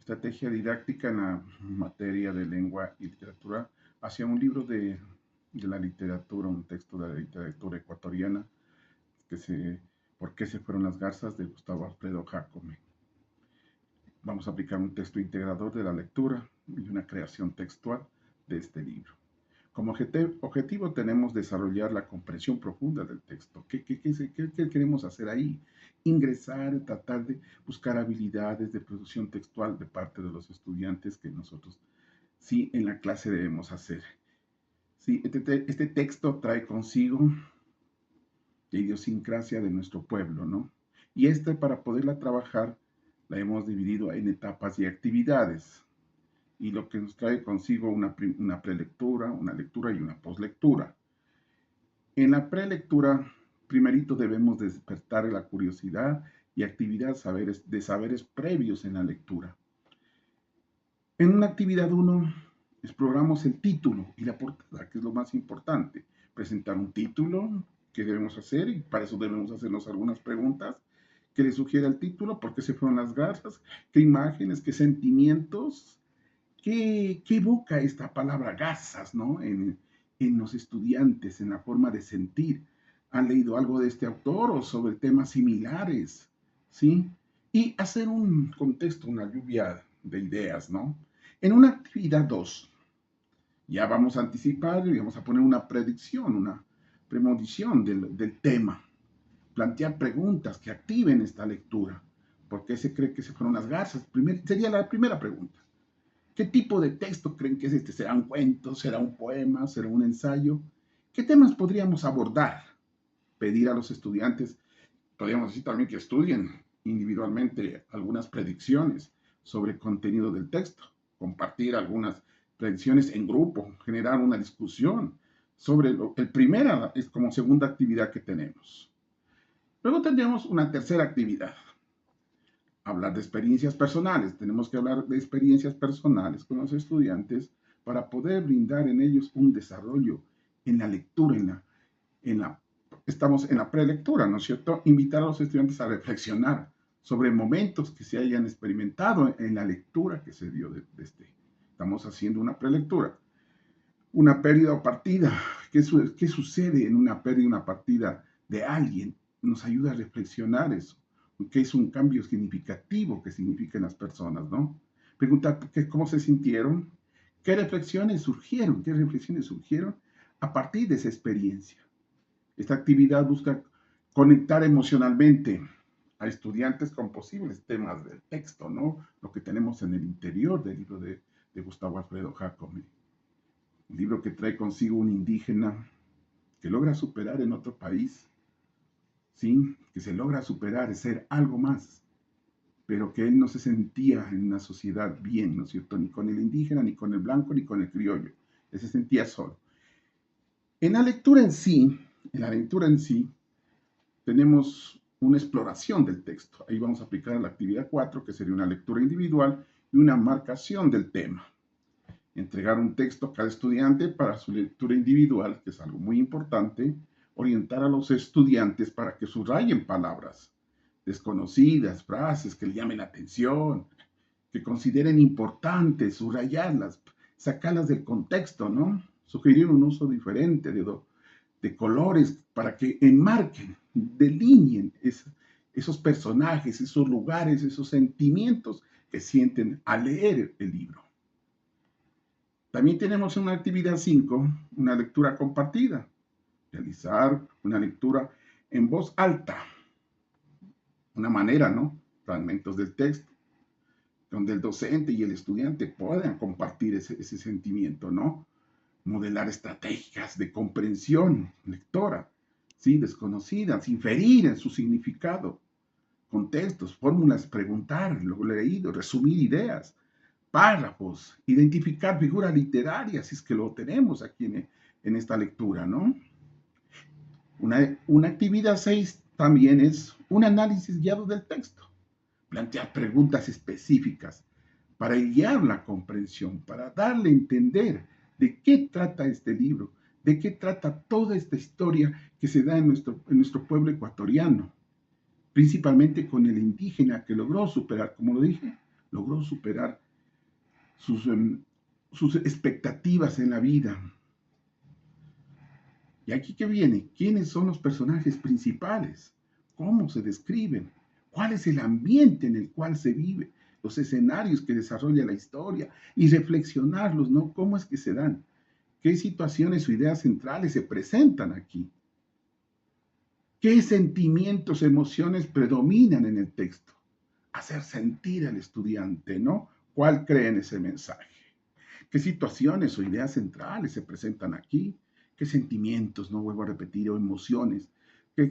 estrategia didáctica en la materia de lengua y literatura hacia un libro de la literatura, un texto de la literatura ecuatoriana, que se, ¿Por qué se fueron las garzas?, de Gustavo Alfredo Jácome. Vamos a aplicar un texto integrador de la lectura y una creación textual de este libro. Como objetivo tenemos desarrollar la comprensión profunda del texto. ¿Qué queremos hacer ahí? Ingresar, tratar de buscar habilidades de producción textual de parte de los estudiantes que nosotros sí en la clase debemos hacer. Sí, este texto trae consigo la idiosincrasia de nuestro pueblo, ¿no? Y para poderla trabajar, la hemos dividido en etapas y actividades. Y lo que nos trae consigo una prelectura, una lectura y una poslectura. En la prelectura, primerito debemos despertar la curiosidad y actividad de saberes previos en la lectura. En una actividad 1, exploramos el título y la portada, que es lo más importante. Presentar un título que debemos hacer, y para eso debemos hacernos algunas preguntas que le sugiera el título, por qué se fueron las garzas, qué imágenes, qué sentimientos, qué evoca esta palabra garzas, ¿no? En los estudiantes, en la forma de sentir. ¿Han leído algo de este autor o sobre temas similares? ¿Sí? Y hacer un contexto, una lluvia de ideas, ¿no? En una actividad 2, ya vamos a anticipar y vamos a poner una predicción, una premonición del tema. Plantear preguntas que activen esta lectura. ¿Por qué se cree que se fueron las garzas? Sería la primera pregunta. ¿Qué tipo de texto creen que es este? ¿Será un cuento? ¿Será un poema? ¿Será un ensayo? ¿Qué temas podríamos abordar? Pedir a los estudiantes, podríamos decir también que estudien individualmente algunas predicciones sobre el contenido del texto, compartir algunas predicciones en grupo, generar una discusión sobre el primera, es como segunda actividad que tenemos. Luego tendríamos una tercera actividad, hablar de experiencias personales. Tenemos que hablar de experiencias personales con los estudiantes para poder brindar en ellos un desarrollo en la lectura, estamos en la prelectura, ¿no es cierto? Invitar a los estudiantes a reflexionar sobre momentos que se hayan experimentado en la lectura que se dio estamos haciendo una prelectura. Una pérdida o partida. ¿Qué sucede en una pérdida o una partida de alguien? Nos ayuda a reflexionar eso. ¿Qué es un cambio significativo que significan las personas, no? Preguntar cómo se sintieron, qué reflexiones surgieron a partir de esa experiencia. Esta actividad busca conectar emocionalmente a estudiantes con posibles temas del texto, ¿no? Lo que tenemos en el interior del libro de Gustavo Alfredo Jácome. Un libro que trae consigo un indígena que logra superar en otro país, ¿sí? Que se logra superar, ser algo más, pero que él no se sentía en una sociedad bien, ¿no es cierto? Ni con el indígena, ni con el blanco, ni con el criollo. Él se sentía solo. En la lectura en sí, tenemos una exploración del texto. Ahí vamos a aplicar la actividad 4, que sería una lectura individual y una marcación del tema. Entregar un texto a cada estudiante para su lectura individual, que es algo muy importante. Orientar a los estudiantes para que subrayen palabras desconocidas, frases que le llamen la atención, que consideren importantes, subrayarlas, sacarlas del contexto, ¿no? Sugerir un uso diferente de colores para que enmarquen, delineen esos personajes, esos lugares, esos sentimientos que sienten al leer el libro. También tenemos una actividad 5, una lectura compartida. Realizar una lectura en voz alta. Una manera, ¿no? Fragmentos del texto, donde el docente y el estudiante puedan compartir ese sentimiento, ¿no? Modelar estrategias de comprensión lectora, ¿sí? Desconocidas, inferir en su significado, contextos, fórmulas, preguntar lo leído, resumir ideas, párrafos, identificar figuras literarias, si es que lo tenemos aquí en esta lectura, ¿no? Una actividad 6 también es un análisis guiado del texto, plantear preguntas específicas para guiar la comprensión, para darle a entender de qué trata este libro, de qué trata toda esta historia que se da en nuestro pueblo ecuatoriano, principalmente con el indígena que logró superar, como lo dije, logró superar sus expectativas en la vida. ¿Y aquí qué viene? ¿Quiénes son los personajes principales? ¿Cómo se describen? ¿Cuál es el ambiente en el cual se vive? Los escenarios que desarrolla la historia y reflexionarlos, ¿no? ¿Cómo es que se dan? ¿Qué situaciones o ideas centrales se presentan aquí? ¿Qué sentimientos, emociones predominan en el texto? Hacer sentir al estudiante, ¿no? ¿Cuál cree en ese mensaje? ¿Qué situaciones o ideas centrales se presentan aquí? ¿Qué sentimientos, no vuelvo a repetir, o emociones? ¿Qué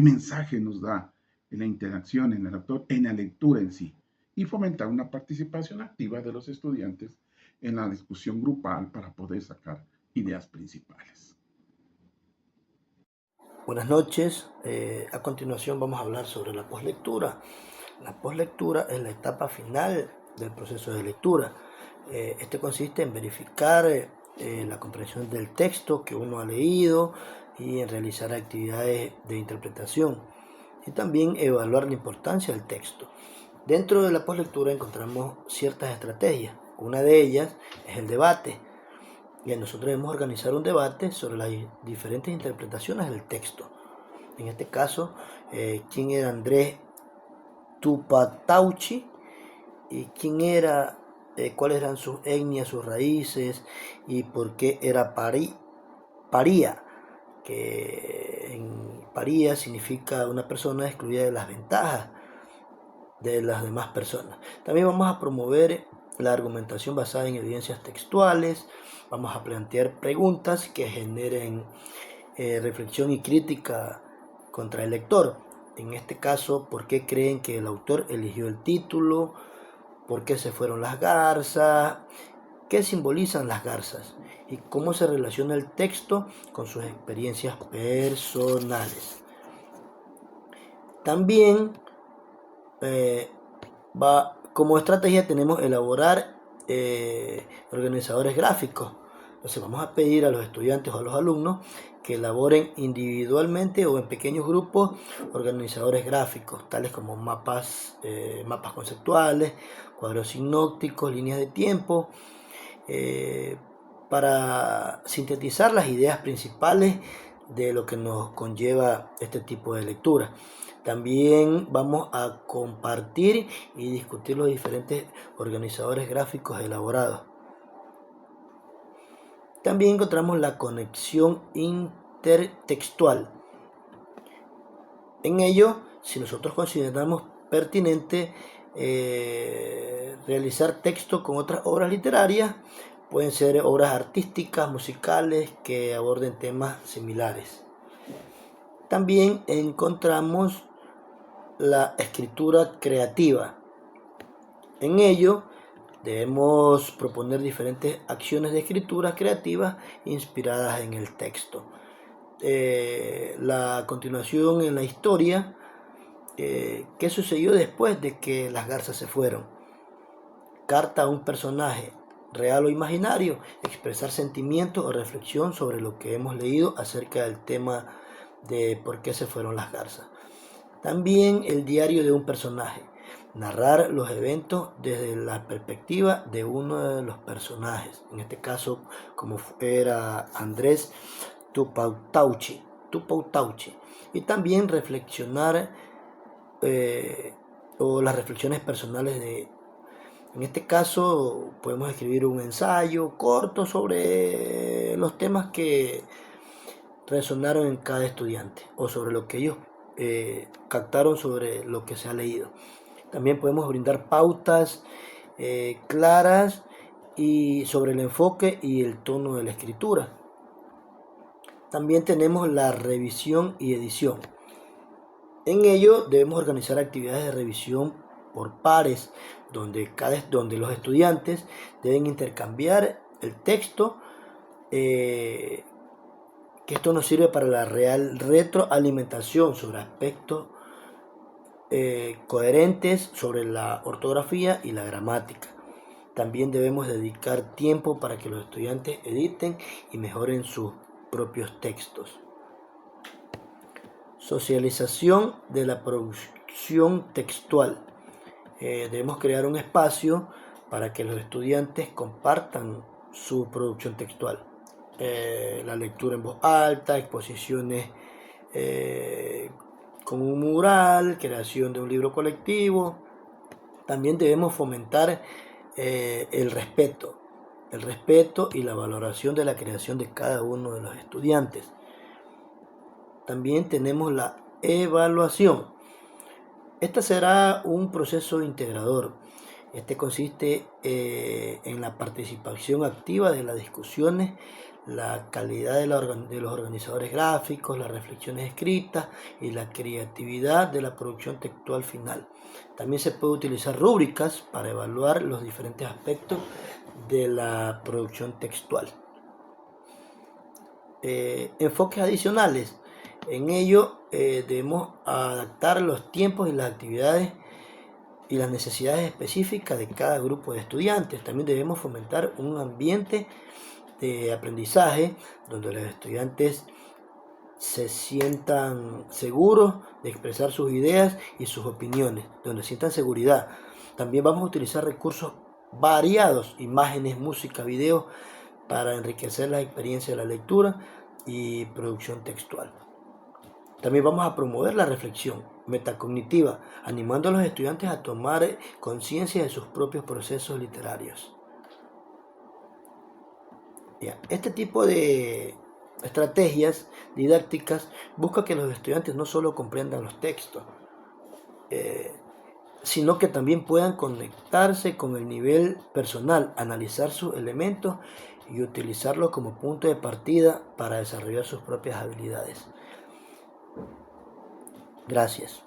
mensaje nos da en la interacción, en el autor, en la lectura en sí? Y fomentar una participación activa de los estudiantes en la discusión grupal para poder sacar ideas principales. Buenas noches. A continuación vamos a hablar sobre la poslectura. La poslectura es la etapa final del proceso de lectura. Este consiste en verificar la comprensión del texto que uno ha leído y en realizar actividades de interpretación y también evaluar la importancia del texto. Dentro de la poslectura encontramos ciertas estrategias. Una de ellas es el debate. Y nosotros debemos organizar un debate sobre las diferentes interpretaciones del texto. En este caso, quién era Andrés Tupatauchi y cuáles eran sus etnias, sus raíces y por qué era paría, que en paría significa una persona excluida de las ventajas de las demás personas. También vamos a promover la argumentación basada en evidencias textuales, vamos a plantear preguntas que generen reflexión y crítica contra el lector. En este caso, ¿por qué creen que el autor eligió el título? ¿Por qué se fueron las garzas? ¿Qué simbolizan las garzas? ¿Y cómo se relaciona el texto con sus experiencias personales? También como estrategia tenemos elaborar organizadores gráficos. Entonces vamos a pedir a los estudiantes o a los alumnos que elaboren individualmente o en pequeños grupos organizadores gráficos, tales como mapas conceptuales, cuadros sinópticos, líneas de tiempo, para sintetizar las ideas principales de lo que nos conlleva este tipo de lectura. También vamos a compartir y discutir los diferentes organizadores gráficos elaborados. También encontramos la conexión intertextual. En ello, si nosotros consideramos pertinente realizar texto con otras obras literarias, pueden ser obras artísticas, musicales, que aborden temas similares. También encontramos la escritura creativa. En ello, debemos proponer diferentes acciones de escritura creativa inspiradas en el texto. La continuación en la historia, ¿qué sucedió después de que las garzas se fueron? Carta a un personaje, real o imaginario, expresar sentimientos o reflexión sobre lo que hemos leído acerca del tema de por qué se fueron las garzas. También el diario de un personaje, narrar los eventos desde la perspectiva de uno de los personajes, en este caso como era Andrés Tupatauchi, y también reflexionar o las reflexiones personales de. En este caso podemos escribir un ensayo corto sobre los temas que resonaron en cada estudiante o sobre lo que ellos captaron sobre lo que se ha leído. También podemos brindar pautas claras y sobre el enfoque y el tono de la escritura. También tenemos la revisión y edición. En ello debemos organizar actividades de revisión por pares, donde los estudiantes deben intercambiar el texto, que esto nos sirve para la real retroalimentación sobre aspectos coherentes sobre la ortografía y la gramática. También debemos dedicar tiempo para que los estudiantes editen y mejoren sus propios textos. Socialización de la producción textual. Debemos crear un espacio para que los estudiantes compartan su producción textual. La lectura en voz alta, exposiciones con un mural, creación de un libro colectivo. También debemos fomentar el respeto y la valoración de la creación de cada uno de los estudiantes. También tenemos la evaluación. Este será un proceso integrador. Este consiste en la participación activa de las discusiones, la calidad de los organizadores gráficos, las reflexiones escritas y la creatividad de la producción textual final. También se puede utilizar rúbricas para evaluar los diferentes aspectos de la producción textual. Enfoques adicionales. En ello debemos adaptar los tiempos y las actividades y las necesidades específicas de cada grupo de estudiantes. También debemos fomentar un ambiente de aprendizaje donde los estudiantes se sientan seguros de expresar sus ideas y sus opiniones, donde sientan seguridad. También vamos a utilizar recursos variados, imágenes, música, videos, para enriquecer la experiencia de la lectura y producción textual. También vamos a promover la reflexión metacognitiva, animando a los estudiantes a tomar conciencia de sus propios procesos literarios. Este tipo de estrategias didácticas busca que los estudiantes no solo comprendan los textos, sino que también puedan conectarse con el nivel personal, analizar sus elementos y utilizarlos como punto de partida para desarrollar sus propias habilidades. Gracias.